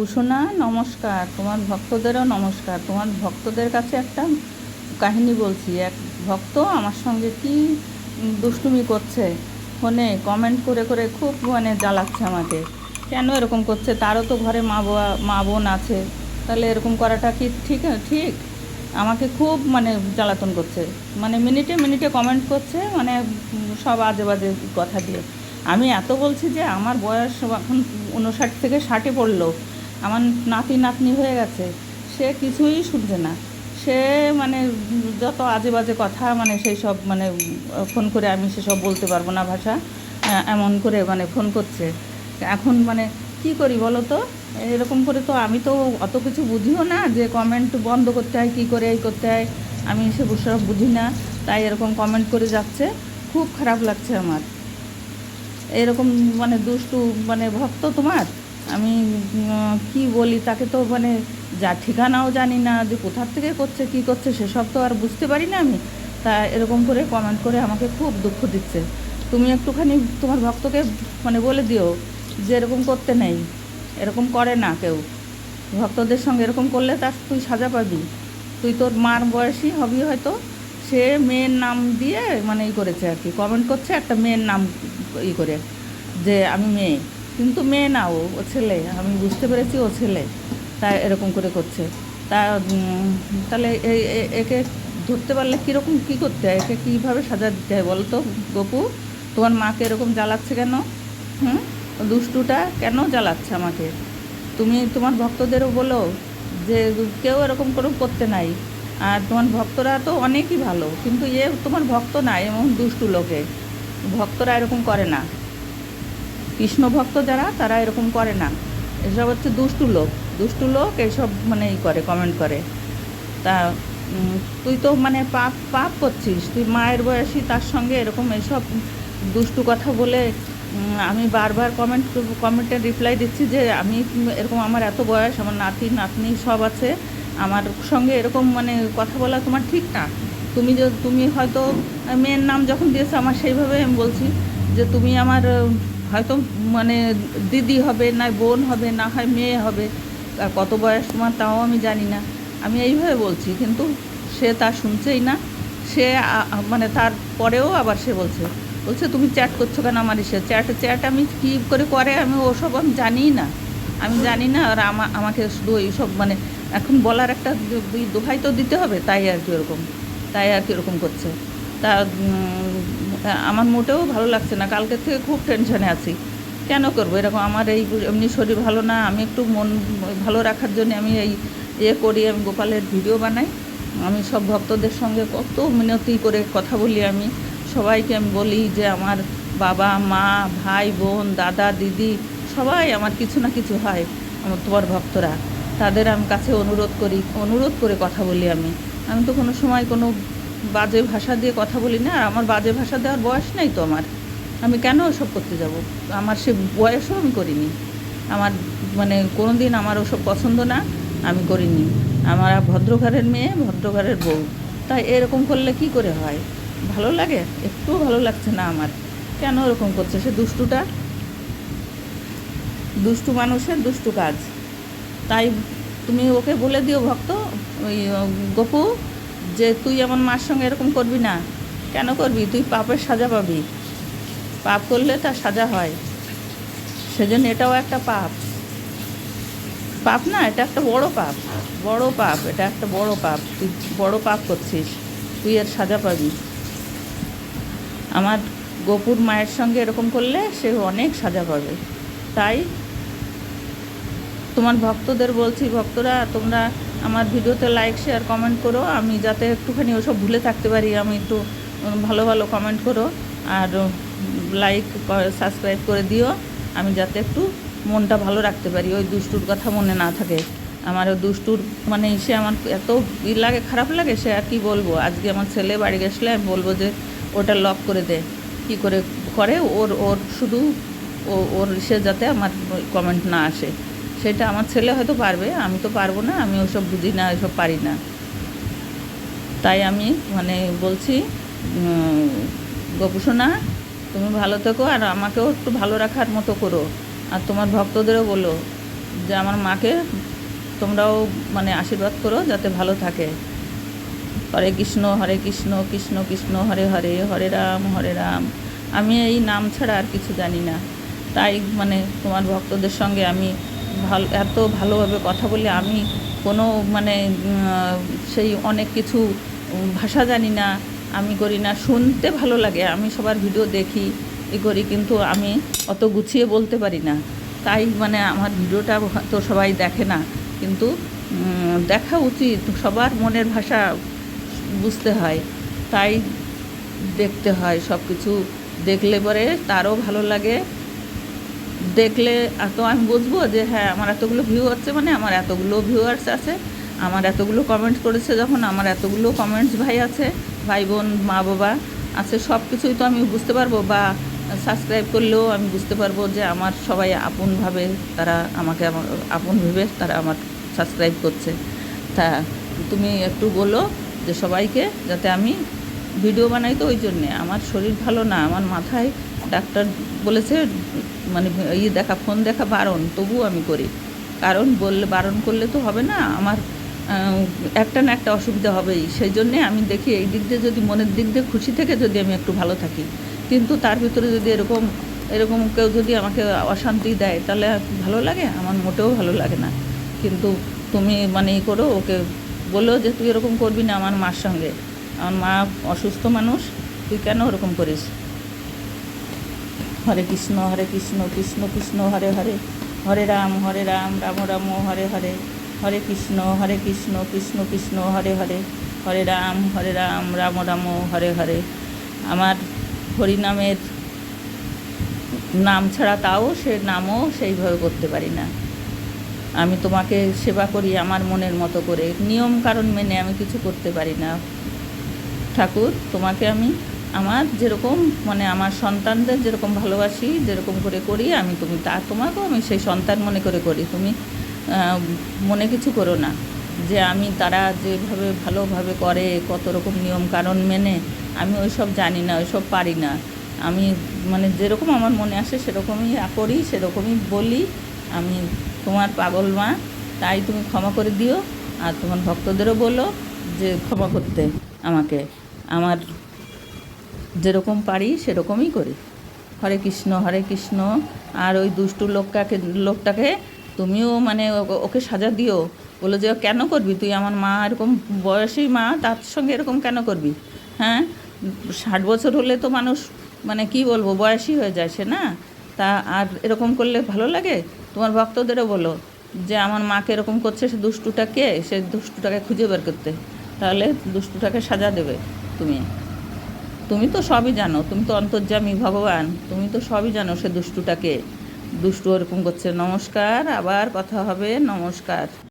উষনা নমস্কার, তোমার ভক্তদেরও নমস্কার। তোমার ভক্তদের কাছে একটা কাহিনী বলছি। এক ভক্ত আমার সঙ্গে কি দুষ্টুমি করছে, ফোনে কমেন্ট করে করে খুব জ্বালাচ্ছে আমাকে। কেন এরকম করছে? তারও তো ঘরে মা বোন আছে, তাহলে এরকম করাটা কি ঠিক? ঠিক আমাকে খুব জ্বালাতন করছে। মিনিটে মিনিটে কমেন্ট করছে, সব আজে বাজে কথা দিয়ে। আমি এত বলছি যে আমার বয়স এখন 59 থেকে 60-এ পড়লো, আমার নাতি নাতনি হয়ে গেছে, সে কিছুই শুনছে না। সে যত আজে বাজে কথা, সেই সব ফোন করে আমি সেসব বলতে পারবো না ভাষা, এমন করে ফোন করছে। এখন কি করি বলো তো? এরকম করে তো আমি তো অত কিছু বুঝিও না যে কমেন্ট বন্ধ করতে হয়, কী করে এই করতে হয়, আমি সব বুঝি না। তাই এরকম কমেন্ট করে যাচ্ছে, খুব খারাপ লাগছে আমার। এরকম দুষ্টু ভক্ত তোমার, আমি কি বলি তাকে? তো যা ঠিকানাও জানি না, যে কোথার থেকে করছে কী করছে সেসব তো আর বুঝতে পারি না আমি। তা এরকম করে কমেন্ট করে আমাকে খুব দুঃখ দিচ্ছে। তুমি একটুখানি তোমার ভক্তকে বলে দিও যে এরকম করতে নেই, এরকম করে না কেউ। ভক্তদের সঙ্গে এরকম করলে তার তুই সাজা পাবি। তুই তোর মার বয়সী হবি হয়তো। সে মেয়ের নাম দিয়ে ই করেছে আর কি, কমেন্ট করছে একটা মেয়ের নাম ই করে, যে আমি মেয়ে, কিন্তু মেয়ে না, ও ও ছেলে। আমি বুঝতে পেরেছি ও ছেলে, তাই এরকম করে করছে। তা তাহলে একে ধরতে পারলে কীরকম কী করতে হয়? একে কীভাবে সাজা দিতে হয় বলো তো গপু? তোমার মাকে এরকম জ্বালাচ্ছে কেন? হুম, দুষ্টুটা কেন জ্বালাচ্ছে আমাকে? তুমি তোমার ভক্তদেরও বলো যে কেউ এরকম করে করতে নাই। আর তোমার ভক্তরা তো অনেকই ভালো, কিন্তু তোমার ভক্ত না, এমন দুষ্টু লোকে। ভক্তরা এরকম করে না, কৃষ্ণ ভক্ত যারা তারা এরকম করে না। এসব হচ্ছে দুষ্টু লোক। দুষ্টু লোক এসব ই করে, কমেন্ট করে। তা তুই তো পাপ পাপ করছিস। তুই মায়ের বয়সী, তার সঙ্গে এরকম এসব দুষ্টু কথা বলে। আমি বারবার কমেন্টের রিপ্লাই দিচ্ছি যে আমি এরকম, আমার এত বয়স, আমার নাতি নাতনি সব আছে, আমার সঙ্গে এরকম কথা বলা তোমার ঠিক না। তুমি হয়তো মেয়ের নাম যখন দিয়েছো, আমার সেইভাবে আমি বলছি যে তুমি আমার হয়তো দিদি হবে, না বোন হবে, না হয় মেয়ে হবে। আর কত বয়স তোমার তাও আমি জানি না। আমি এইভাবে বলছি, কিন্তু সে তা শুনছেই না। সে তারপরেও আবার সে বলছে তুমি চ্যাট করছো কেন আমার এসে? চ্যাট আমি কী করে আমি ওসব আমি জানিই না। আমি জানি না। আর আমাকে শুধু এইসব এখন বলার একটা দোহাই তো দিতে হবে, তাই আর কি ওরকম করছে। তা আমার মোটেও ভালো লাগছে না। কালকের থেকে খুব টেনশনে আছি। কেন করবো এরকম? আমার এমনি শরীর ভালো না। আমি একটু মন ভালো রাখার জন্য আমি করি, আমি গোপালের ভিডিও বানাই। আমি সব ভক্তদের সঙ্গে কত মিনতি করে কথা বলি। আমি সবাইকে আমি বলি যে আমার বাবা মা ভাই বোন দাদা দিদি সবাই আমার কিছু না কিছু হয়। আমার তোমার ভক্তরা, তাদের আমি কাছে অনুরোধ করে কথা বলি। আমি তো কোনো সময় কোনো বাজে ভাষা দিয়ে কথা বলি না। আর আমার বাজে ভাষা দেওয়ার বয়স নেই তো আমার। আমি কেন ওসব করতে যাব? আমার সে বয়সও আমি করিনি। আমার কোনো দিন আমার ওসব পছন্দ না, আমি করিনি। আমার ভদ্রঘরের মেয়ে, ভদ্রঘরের বউ। তাই এরকম করলে কি করে হয়? ভালো লাগে? একটুও ভালো লাগছে না আমার। কেন এরকম করছে সে দুষ্টুটা? দুষ্টু মানুষের দুষ্টু কাজ। তাই তুমি ওকে বলে দিও ভক্ত, ওই গপু, যে তুই আমার মার সঙ্গে এরকম করবি না। কেন করবি? তুই পাপের সাজা পাবি। পাপ করলে তার সাজা হয়, সেজন্য এটাও একটা পাপ। পাপ না, এটা একটা বড় পাপ। বড় পাপ, এটা একটা বড় পাপ। তুই বড় পাপ করছিস, তুই এর সাজা পাবি। আমার গপুর মায়ের সঙ্গে এরকম করলে সে অনেক সাজা পাবে। তাই তোমার ভক্তদের বলছি, ভক্তরা তোমরা আমার ভিডিওতে লাইক শেয়ার কমেন্ট করো, আমি যাতে একটুখানি ওসব ভুলে থাকতে পারি। আমি একটু ভালো ভালো কমেন্ট করো, আর লাইক সাবস্ক্রাইব করে দিও, আমি যাতে একটু মনটা ভালো রাখতে পারি, ওই দুষ্টুর কথা মনে না থাকে। আমার ওই দুষ্টুর সে আমার এত লাগে, খারাপ লাগে, সে আর কি বলবো। আজকে আমার ছেলে বাড়ি গেছলে আমি বলবো যে ওটা লক করে দে। কী করে করে ওর শুধু ওর সে যাতে আমার কমেন্ট না আসে, সেটা আমার ছেলে হয়তো পারবে, আমি তো পারবো না। আমি ওসব বুঝি না, ওসব পারি না। তাই আমি বলছি, গপুসোনা, তুমি ভালো থেকো, আর আমাকেও একটু ভালো রাখার মতো করো। আর তোমার ভক্তদেরও বলো যে আমার মাকে তোমরাও মানে আশীর্বাদ করো যাতে ভালো থাকে। হরে কৃষ্ণ কৃষ্ণ কৃষ্ণ হরে হরে, হরে রাম। আমি এই নাম ছাড়া আর কিছু জানি না, তাই মানে তোমার ভক্তদের সঙ্গে আমি এত ভালোভাবে কথা বলি। আমি কোনো মানে সেই অনেক কিছু ভাষা জানি না, আমি করি না, শুনতে ভালো লাগে, আমি সবার ভিডিও দেখি করি, কিন্তু আমি অত গুছিয়ে বলতে পারি না। তাই মানে আমার ভিডিওটা তো সবাই দেখে না, কিন্তু দেখা উচিত, সবার মনের ভাষা বুঝতে হয়, তাই দেখতে হয়। সব কিছু দেখলে পরে তারও ভালো লাগে, দেখলে তো আমি বুঝবো যে হ্যাঁ আমার এতগুলো ভিউ হচ্ছে, মানে আমার এতগুলো ভিউয়ার্স আছে, আমার এতগুলো কমেন্টস করেছে, যখন আমার এতগুলো কমেন্টস ভাই আছে, ভাই বোন মা বাবা আছে, সব কিছুই তো আমি বুঝতে পারবো, বা সাবস্ক্রাইব করলেও আমি বুঝতে পারবো যে আমার সবাই আপনভাবে তারা আমাকে আপন ভেবে তারা আমার সাবস্ক্রাইব করছে। তা তুমি একটু বলো যে সবাইকে, যাতে আমি ভিডিও বানাই। তো ওই জন্যে আমার শরীর ভালো না, আমার মাথায় ডাক্তার বলেছে মানে ফোন দেখা বারণ, তবুও আমি করি, কারণ বললে বারণ করলে তো হবে না, আমার একটা না একটা অসুবিধা হবেই। সেই জন্যে আমি দেখি এই দিক দিয়ে যদি মনের দিক দিয়ে খুশি থেকে যদি আমি একটু ভালো থাকি, কিন্তু তার ভিতরে যদি এরকম কেউ যদি আমাকে অশান্তি দেয়, তাহলে ভালো লাগে? আমার মোটেও ভালো লাগে না। কিন্তু তুমি মানে করো, ওকে বলো যে তুই এরকম করবি না আমার মার সঙ্গে, আমার মা অসুস্থ মানুষ, তুই কেন ওরকম করিস? হরে কৃষ্ণ কৃষ্ণ কৃষ্ণ হরে হরে, হরে রাম রাম রাম হরে হরে, হরে কৃষ্ণ কৃষ্ণ কৃষ্ণ হরে হরে, হরে রাম রাম রাম হরে হরে। আমার হরিনামের নাম ছাড়া তাও সে নামও সেইভাবে করতে পারি না। আমি তোমাকে সেবা করি আমার মনের মতো করে, নিয়ম কারণ মেনে আমি কিছু করতে পারি না। ঠাকুর, তোমাকে আমি আমার যেরকম মানে আমার সন্তানদের যেরকম ভালোবাসি, যেরকম করে করি আমি, তোমাকেও আমি সেই সন্তান মনে করে করি। তুমি মনে কিছু করো না যে আমি তারা যেভাবে ভালোভাবে করে কত রকম নিয়ম কারণ মেনে, আমি ওই সব জানি না, ওই সব পারি না। আমি মানে যেরকম আমার মনে আসে সেরকমই করি, সেরকমই বলি। আমি তোমার পাগল মা, তাই তুমি ক্ষমা করে দিও, আর তোমার ভক্তদেরও বলো যে ক্ষমা করতে আমাকে। আমার যেরকম পারি সেরকমই করি। হরে কৃষ্ণ। আর ওই দুষ্টু লোকটাকে তুমিও মানে ওকে সাজা দিও, বলো যে কেন করবি তুই, আমার মা এরকম বয়সী মা, তার সঙ্গে এরকম কেন করবি? হ্যাঁ, 60 বছর হলে তো মানুষ মানে কি বলবো বয়সী হয়ে যায় সে, না? তা আর এরকম করলে ভালো লাগে? তোমার ভক্তদেরও বলো যে আমার মাকে এরকম করছে, সে দুষ্টুটাকে খুঁজে বের করতে, তাহলে দুষ্টুটাকে সাজা দেবে। তুমি তো সবই জানো, তুমি তো অন্তর্যামী ভগবান, তুমি তো সবই জানো সে দুষ্টু ওরকম করছে। নমস্কার, আবার কথা হবে, নমস্কার।